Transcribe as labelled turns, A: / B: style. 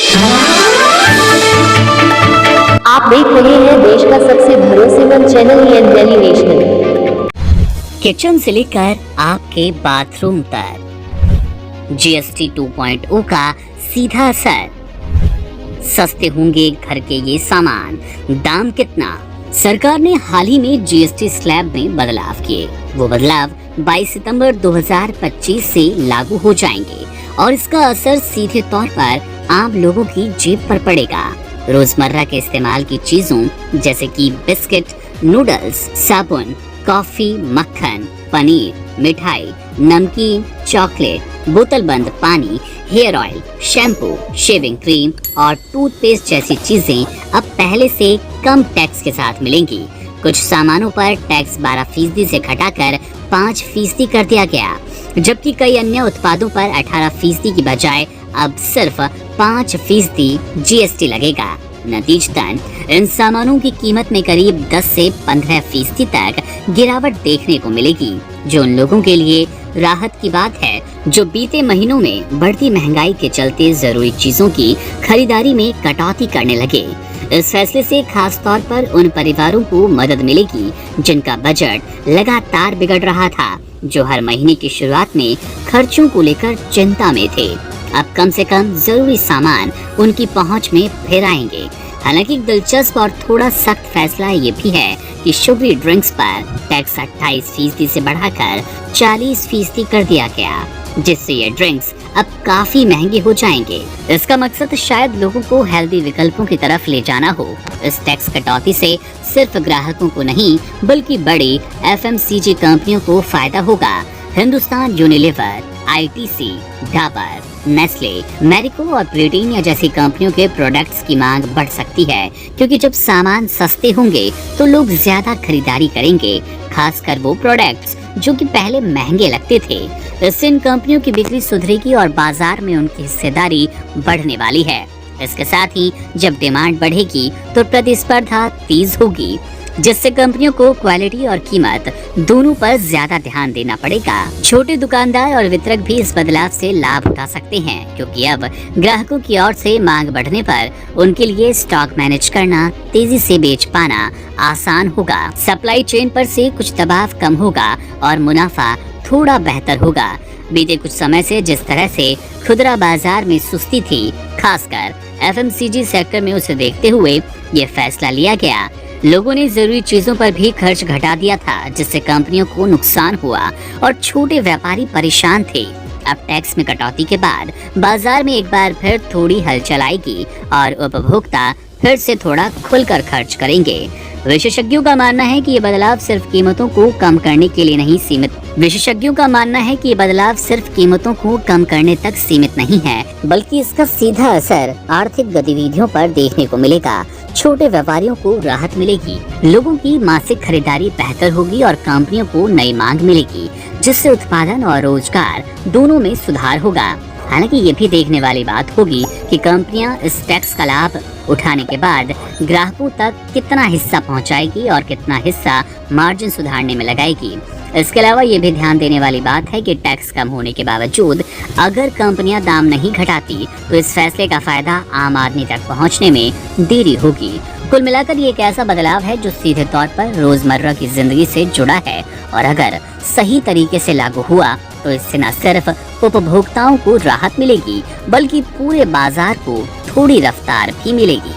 A: आप देख रहे हैं देश का सबसे भरोसेमंद चैनल दिल्ली नेशनल।
B: किचन से लेकर आपके बाथरूम तक जीएसटी 2.0 का सीधा असर। सस्ते होंगे घर के ये सामान, दाम कितना? सरकार ने हाल ही में जीएसटी स्लैब में बदलाव किए। वो बदलाव 22 सितंबर 2025 से लागू हो जाएंगे और इसका असर सीधे तौर पर आम लोगों की जेब पर पड़ेगा। रोजमर्रा के इस्तेमाल की चीजों जैसे कि बिस्किट, नूडल्स, साबुन, कॉफी, मक्खन, पनीर, मिठाई, नमकीन, चॉकलेट, बोतल बंद पानी, hair oil, shampoo, shaving cream और टूथपेस्ट जैसी चीजें अब पहले से कम टैक्स के साथ मिलेंगी। कुछ सामानों पर टैक्स 12% से घटाकर 5% कर दिया गया, जबकि कई अन्य उत्पादों पर 18% की बजाय अब सिर्फ 5% जीएसटी लगेगा। नतीजतन इन सामानों की कीमत में करीब 10 से 15% तक गिरावट देखने को मिलेगी, जो उन लोगों के लिए राहत की बात है जो बीते महीनों में बढ़ती महंगाई के चलते जरूरी चीजों की खरीदारी में कटौती करने लगे। इस फैसले से खास तौर पर उन परिवारों को मदद मिलेगी जिनका बजट लगातार बिगड़ रहा था, जो हर महीने की शुरुआत में खर्चों को लेकर चिंता में थे। अब कम से कम जरूरी सामान उनकी पहुंच में फिर आएंगे। हालांकि एक दिलचस्प और थोड़ा सख्त फैसला ये भी है कि शुगरी ड्रिंक्स पर टैक्स 28% से बढ़ाकर 40% कर दिया गया, जिससे ये ड्रिंक्स अब काफी महंगे हो जाएंगे। इसका मकसद शायद लोगों को हेल्दी विकल्पों की तरफ ले जाना हो। इस टैक्स कटौती से सिर्फ ग्राहकों को नहीं बल्कि बड़ी एफएमसीजी कंपनियों को फायदा होगा। Hindustan Unilever, ITC, Dabur, Nestle, Marico और ब्रिटानिया जैसी कंपनियों के प्रोडक्ट्स की मांग बढ़ सकती है, क्योंकि जब सामान सस्ते होंगे तो लोग ज्यादा खरीदारी करेंगे, खासकर वो प्रोडक्ट्स जो कि पहले महंगे लगते थे। इससे इन कंपनियों की बिक्री सुधरेगी और बाजार में उनकी हिस्सेदारी बढ़ने वाली है। इसके साथ ही जब डिमांड बढ़ेगी तो प्रतिस्पर्धा तेज होगी, जिससे कंपनियों को क्वालिटी और कीमत दोनों पर ज्यादा ध्यान देना पड़ेगा। छोटे दुकानदार और वितरक भी इस बदलाव से लाभ उठा सकते हैं, क्योंकि अब ग्राहकों की ओर से मांग बढ़ने पर उनके लिए स्टॉक मैनेज करना, तेजी से बेच पाना आसान होगा। सप्लाई चेन पर से कुछ दबाव कम होगा और मुनाफा थोड़ा बेहतर होगा। बीते कुछ समय से जिस तरह से खुदरा बाजार में सुस्ती थी, खासकर एफएमसीजी सेक्टर में, उसे देखते हुए ये फैसला लिया गया। लोगों ने जरूरी चीजों पर भी खर्च घटा दिया था, जिससे कंपनियों को नुकसान हुआ और छोटे व्यापारी परेशान थे। अब टैक्स में कटौती के बाद बाजार में एक बार फिर थोड़ी हलचल आएगी और उपभोक्ता फिर से थोड़ा खुलकर खर्च करेंगे। विशेषज्ञों का मानना है कि ये बदलाव सिर्फ कीमतों को कम करने के लिए नहीं सीमित विशेषज्ञों का मानना है कि ये बदलाव सिर्फ कीमतों को कम करने तक सीमित नहीं है, बल्कि इसका सीधा असर आर्थिक गतिविधियों पर देखने को मिलेगा। छोटे व्यापारियों को राहत मिलेगी, लोगों की मासिक खरीदारी बेहतर होगी और कंपनियों को नई मांग मिलेगी, जिससे उत्पादन और रोजगार दोनों में सुधार होगा। हालांकि ये भी देखने वाली बात होगी कि कंपनियां इस टैक्स का लाभ उठाने के बाद ग्राहकों तक कितना हिस्सा पहुंचाएगी और कितना हिस्सा मार्जिन सुधारने में लगाएगी। इसके अलावा ये भी ध्यान देने वाली बात है कि टैक्स कम होने के बावजूद अगर कंपनियां दाम नहीं घटाती तो इस फैसले का फायदा आम आदमी तक पहुंचने में देरी होगी। कुल मिलाकर ये एक ऐसा बदलाव है जो सीधे तौर पर रोजमर्रा की जिंदगी से जुड़ा है और अगर सही तरीके से लागू हुआ तो इससे न सिर्फ उपभोक्ताओं को राहत मिलेगी बल्कि पूरे बाजार को थोड़ी रफ्तार भी मिलेगी।